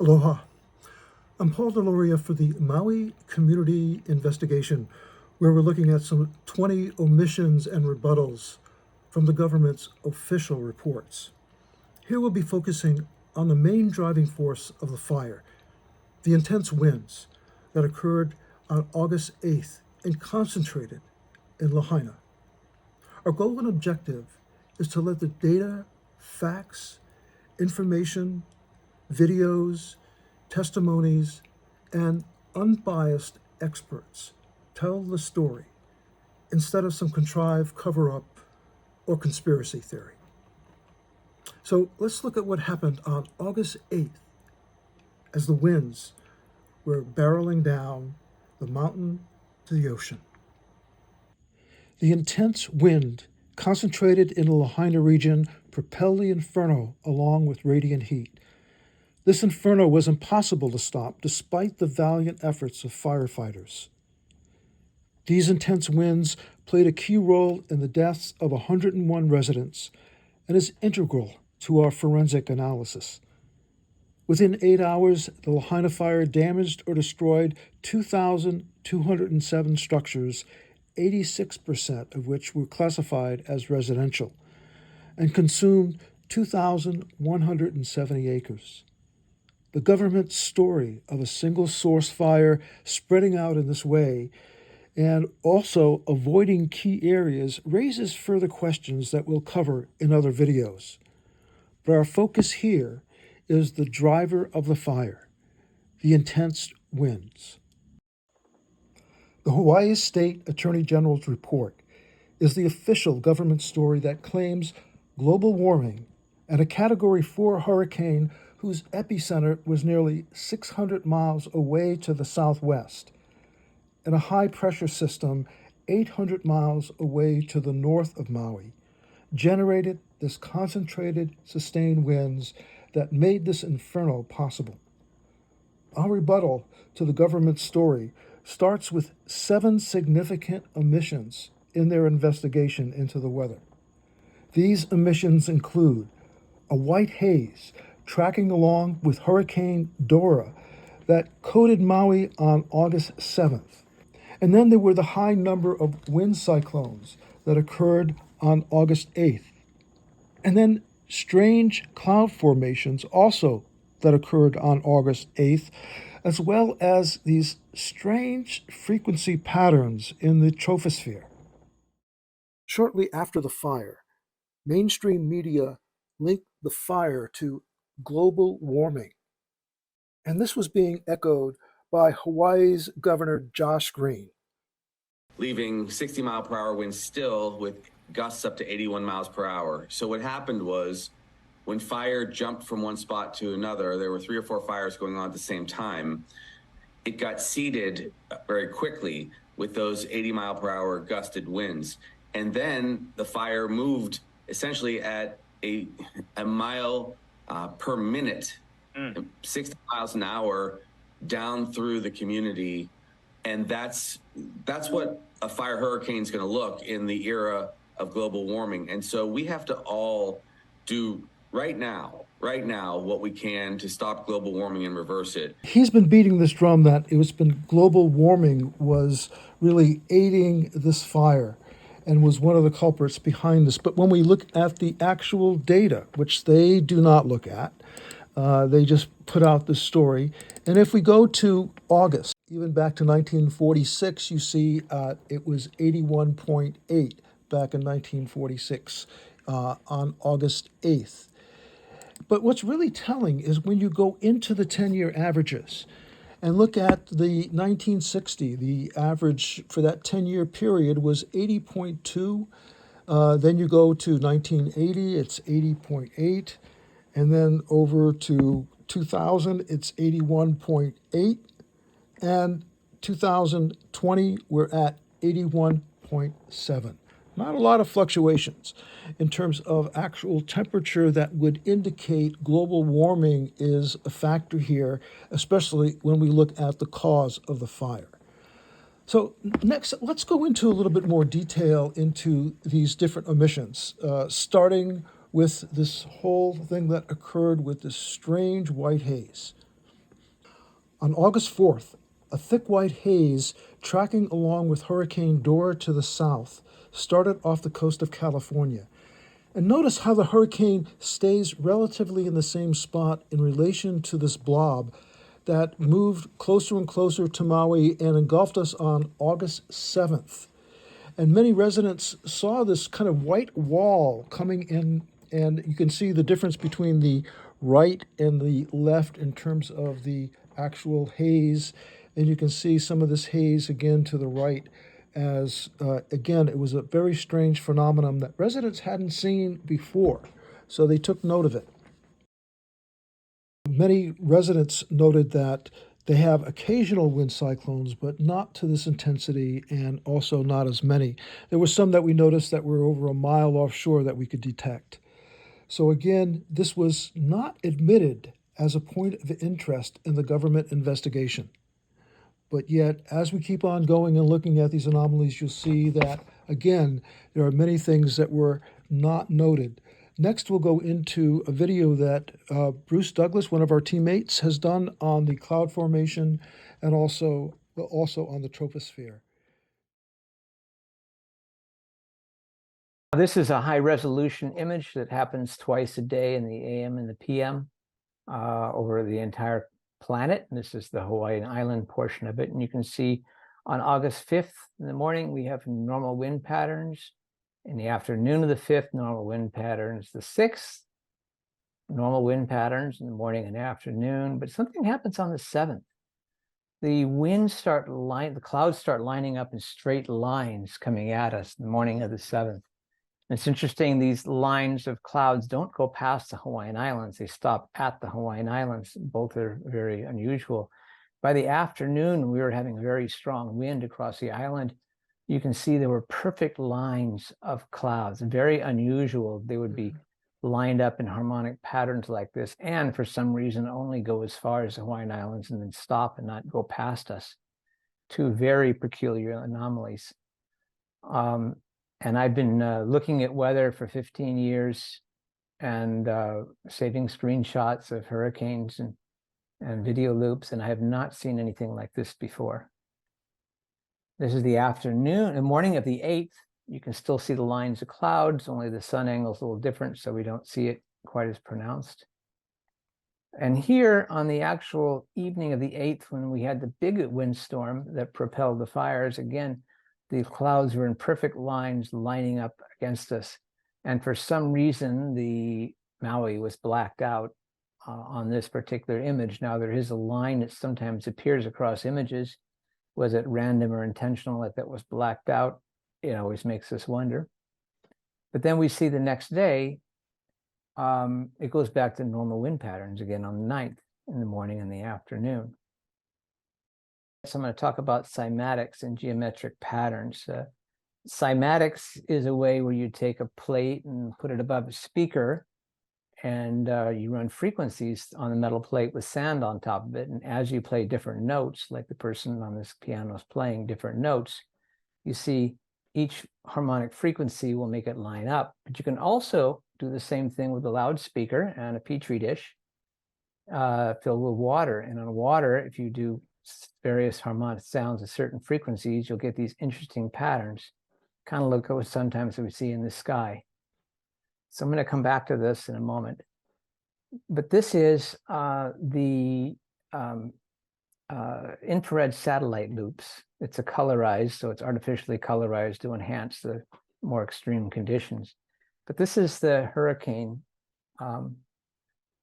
Aloha. I'm Paul DeLoria for the Maui Community Investigation, where we're looking at some 20 omissions and rebuttals from the government's official reports. Here we'll be focusing on the main driving force of the fire, the intense winds that occurred on August 8th and concentrated in Lahaina. Our goal and objective is to let the data, facts, information, videos, testimonies, and unbiased experts tell the story instead of some contrived cover-up or conspiracy theory. So let's look at what happened on August 8th as the winds were barreling down the mountain to the ocean. The intense wind concentrated in the Lahaina region propelled the inferno along with radiant heat. This inferno was impossible to stop despite the valiant efforts of firefighters. These intense winds played a key role in the deaths of 101 residents and is integral to our forensic analysis. Within 8 hours, the Lahaina fire damaged or destroyed 2,207 structures, 86% of which were classified as residential, and consumed 2,170 acres. The government's story of a single source fire spreading out in this way and also avoiding key areas raises further questions that we'll cover in other videos. But our focus here is the driver of the fire, the intense winds. The Hawaii State Attorney General's report is the official government story that claims global warming and a Category 4 hurricane whose epicenter was nearly 600 miles away to the southwest, and a high-pressure system 800 miles away to the north of Maui, generated this concentrated, sustained winds that made this inferno possible. Our rebuttal to the government's story starts with 7 significant omissions in their investigation into the weather. These omissions include a white haze tracking along with Hurricane Dora that coated Maui on August 7th. And then there were the high number of wind cyclones that occurred on August 8th. And then strange cloud formations also that occurred on August 8th, as well as these strange frequency patterns in the troposphere. Shortly after the fire, mainstream media linked the fire to global warming. And this was being echoed by Hawaii's Governor Josh Green. Leaving 60-mile-per-hour winds still with gusts up to 81 miles per hour. So what happened was when fire jumped from one spot to another, there were 3 or 4 fires going on at the same time. It got seeded very quickly with those 80-mile-per-hour gusted winds. And then the fire moved essentially at a mile per minute, 60 miles an hour down through the community. And that's what a fire hurricane is going to look in the era of global warming. And so we have to all do right now what we can to stop global warming and reverse it. He's been beating this drum that it's been global warming was really aiding this fire and was one of the culprits behind this. But when we look at the actual data, which they do not look at, they just put out this story. And if we go to August, even back to 1946, you see it was 81.8 back in 1946 on August 8th. But what's really telling is when you go into the 10-year averages and look at the 1960, the average for that 10-year period was 80.2. Then you go to 1980, it's 80.8. And then over to 2000, it's 81.8. And 2020, we're at 81.7. Not a lot of fluctuations in terms of actual temperature that would indicate global warming is a factor here, especially when we look at the cause of the fire. So next, let's go into a little bit more detail into these different omissions, starting with this whole thing that occurred with this strange white haze. On August 4th, a thick white haze tracking along with Hurricane Dora to the south started off the coast of California. And notice how the hurricane stays relatively in the same spot in relation to this blob that moved closer and closer to Maui and engulfed us on August 7th. And many residents saw this kind of white wall coming in, and you can see the difference between the right and the left in terms of the actual haze. And you can see some of this haze again to the right as, again, it was a very strange phenomenon that residents hadn't seen before. So they took note of it. Many residents noted that they have occasional wind cyclones, but not to this intensity and also not as many. There were some that we noticed that were over a mile offshore that we could detect. So again, this was not admitted as a point of interest in the government investigation. But yet, as we keep on going and looking at these anomalies, you'll see that, again, there are many things that were not noted. Next, we'll go into a video that Bruce Douglas, one of our teammates, has done on the cloud formation and also on the troposphere. This is a high resolution image that happens twice a day in the AM and the PM over the entire planet. And this is the Hawaiian Island portion of it. And you can see on August 5th in the morning, we have normal wind patterns. In the afternoon of the 5th, normal wind patterns. The 6th, normal wind patterns in the morning and afternoon. But something happens on the 7th. The the clouds start lining up in straight lines coming at us in the morning of the 7th. It's interesting, these lines of clouds don't go past the Hawaiian Islands. They stop at the Hawaiian Islands. Both are very unusual. By the afternoon, we were having a very strong wind across the island. You can see there were perfect lines of clouds, very unusual. They would be lined up in harmonic patterns like this, and for some reason only go as far as the Hawaiian Islands and then stop and not go past us. Two very peculiar anomalies. And I've been looking at weather for 15 years and saving screenshots of hurricanes and video loops, and I have not seen anything like this before. This is the afternoon and morning of the 8th. You can still see the lines of clouds, only the sun angle is a little different, so we don't see it quite as pronounced. And here on the actual evening of the 8th, when we had the big windstorm that propelled the fires, again, the clouds were in perfect lines lining up against us. And for some reason, the Maui was blacked out on this particular image. Now, there is a line that sometimes appears across images. Was it random or intentional that was blacked out? It always makes us wonder. But then we see the next day, it goes back to normal wind patterns again on the 9th in the morning and the afternoon. So I'm going to talk about cymatics and geometric patterns. Cymatics is a way where you take a plate and put it above a speaker, and you run frequencies on the metal plate with sand on top of it. And as you play different notes, like the person on this piano is playing different notes, you see each harmonic frequency will make it line up. But you can also do the same thing with a loudspeaker and a petri dish filled with water. And on water, if you do various harmonic sounds at certain frequencies, you'll get these interesting patterns, kind of like what sometimes we see in the sky. So I'm going to come back to this in a moment. But this is the infrared satellite loops. It's a colorized, so it's artificially colorized to enhance the more extreme conditions. But this is the hurricane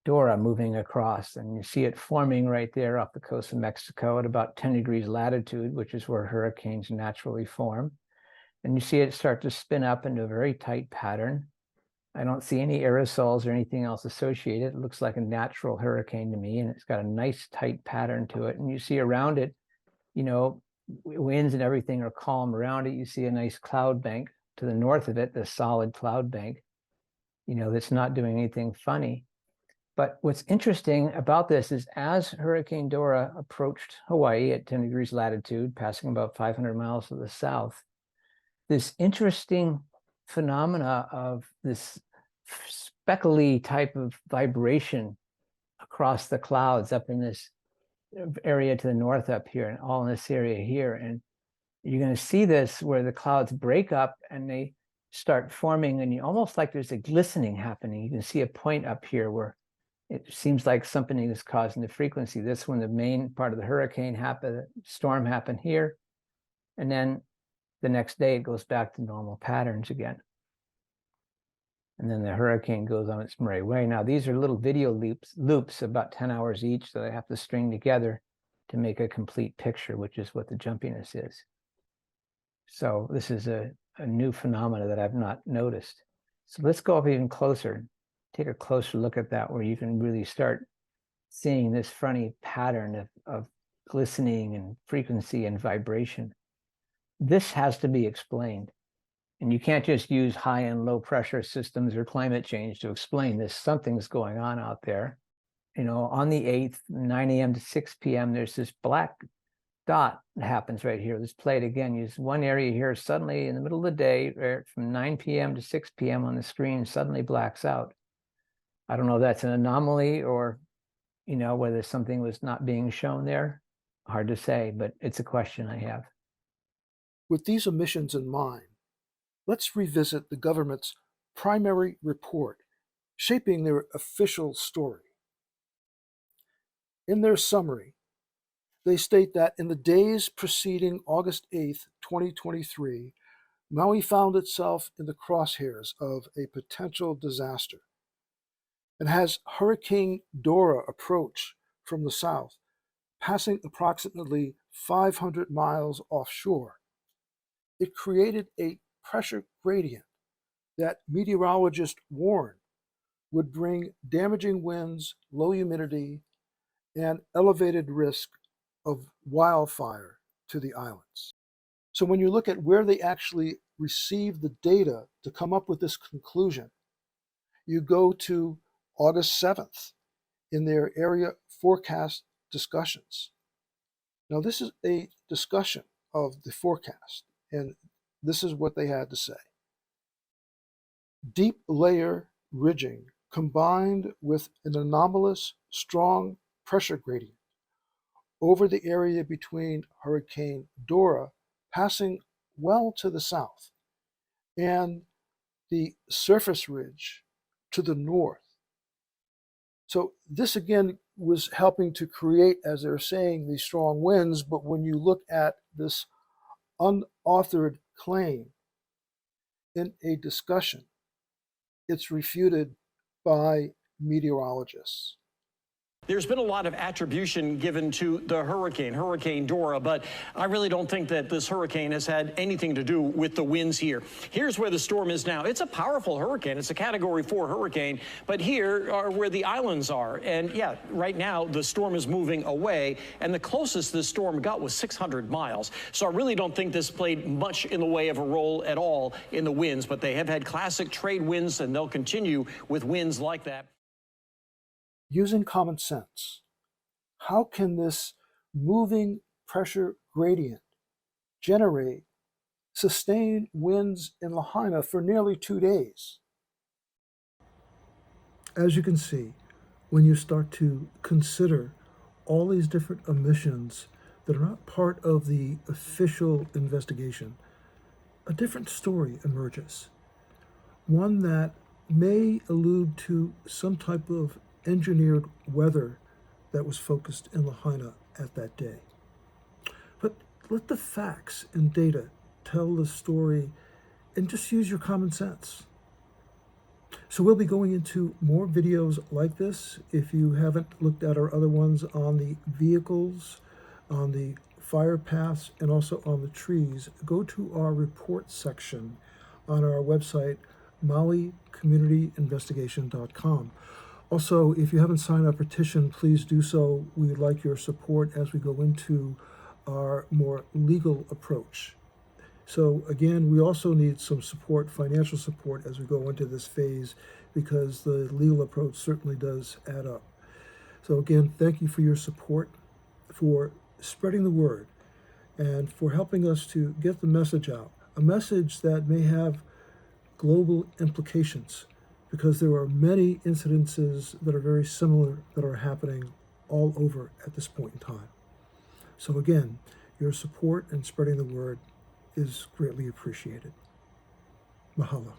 Dora moving across, and you see it forming right there off the coast of Mexico at about 10 degrees latitude, which is where hurricanes naturally form. And you see it start to spin up into a very tight pattern. I don't see any aerosols or anything else associated. It looks like a natural hurricane to me, and it's got a nice tight pattern to it. And you see around it, you know, winds and everything are calm around it. You see a nice cloud bank to the north of it, the solid cloud bank, you know, that's not doing anything funny. But what's interesting about this is as Hurricane Dora approached Hawaii at 10 degrees latitude, passing about 500 miles to the south, this interesting phenomena of this speckly type of vibration across the clouds up in this area to the north up here, and all in this area here. And you're going to see this where the clouds break up and they start forming, and you almost like there's a glistening happening. You can see a point up here where it seems like something is causing the frequency. This when the main part of the hurricane happened, storm happened here, and then the next day it goes back to normal patterns again. And then the hurricane goes on its merry way. Now, these are little video loops about 10 hours each that I have to string together to make a complete picture, which is what the jumpiness is. So this is a new phenomena that I've not noticed. So let's go up even closer, take a closer look at that, where you can really start seeing this funny pattern of glistening and frequency and vibration. This has to be explained. And you can't just use high and low pressure systems or climate change to explain this. Something's going on out there. You know, on the 8th, 9 a.m. to 6 p.m., there's this black dot that happens right here. Let's play it again. Use one area here. Suddenly, in the middle of the day, from 9 p.m. to 6 p.m. on the screen, suddenly blacks out. I don't know if that's an anomaly or, you know, whether something was not being shown there. Hard to say, but it's a question I have. With these omissions in mind, let's revisit the government's primary report shaping their official story. In their summary, they state that in the days preceding August 8th, 2023, Maui found itself in the crosshairs of a potential disaster. And as Hurricane Dora approached from the south, passing approximately 500 miles offshore, it created a pressure gradient that meteorologists warned would bring damaging winds, low humidity, and elevated risk of wildfire to the islands. So when you look at where they actually received the data to come up with this conclusion, you go to August 7th in their area forecast discussions. Now, this is a discussion of the forecast, and this is what they had to say. Deep layer ridging combined with an anomalous strong pressure gradient over the area between Hurricane Dora passing well to the south and the surface ridge to the north. So this again was helping to create, as they're saying, these strong winds, but when you look at this unauthored claim in a discussion, it's refuted by meteorologists. There's been a lot of attribution given to the Hurricane Dora, but I really don't think that this hurricane has had anything to do with the winds here. Here's where the storm is now. It's a powerful hurricane. It's a Category 4 hurricane, but here are where the islands are. And yeah, right now the storm is moving away, and the closest this storm got was 600 miles. So I really don't think this played much in the way of a role at all in the winds, but they have had classic trade winds, and they'll continue with winds like that. Using common sense, how can this moving pressure gradient generate sustained winds in Lahaina for nearly 2 days? As you can see, when you start to consider all these different omissions that are not part of the official investigation, a different story emerges. One that may allude to some type of engineered weather that was focused in Lahaina at that day. But let the facts and data tell the story and just use your common sense. So we'll be going into more videos like this. If you haven't looked at our other ones on the vehicles, on the fire paths, and also on the trees, go to our report section on our website, mauicommunityinvestigation.com. Also, if you haven't signed our petition, please do so. We'd like your support as we go into our more legal approach. So again, we also need some support, financial support, as we go into this phase, because the legal approach certainly does add up. So again, thank you for your support, for spreading the word, and for helping us to get the message out, a message that may have global implications, because there are many incidences that are very similar that are happening all over at this point in time. So again, your support and spreading the word is greatly appreciated. Mahalo.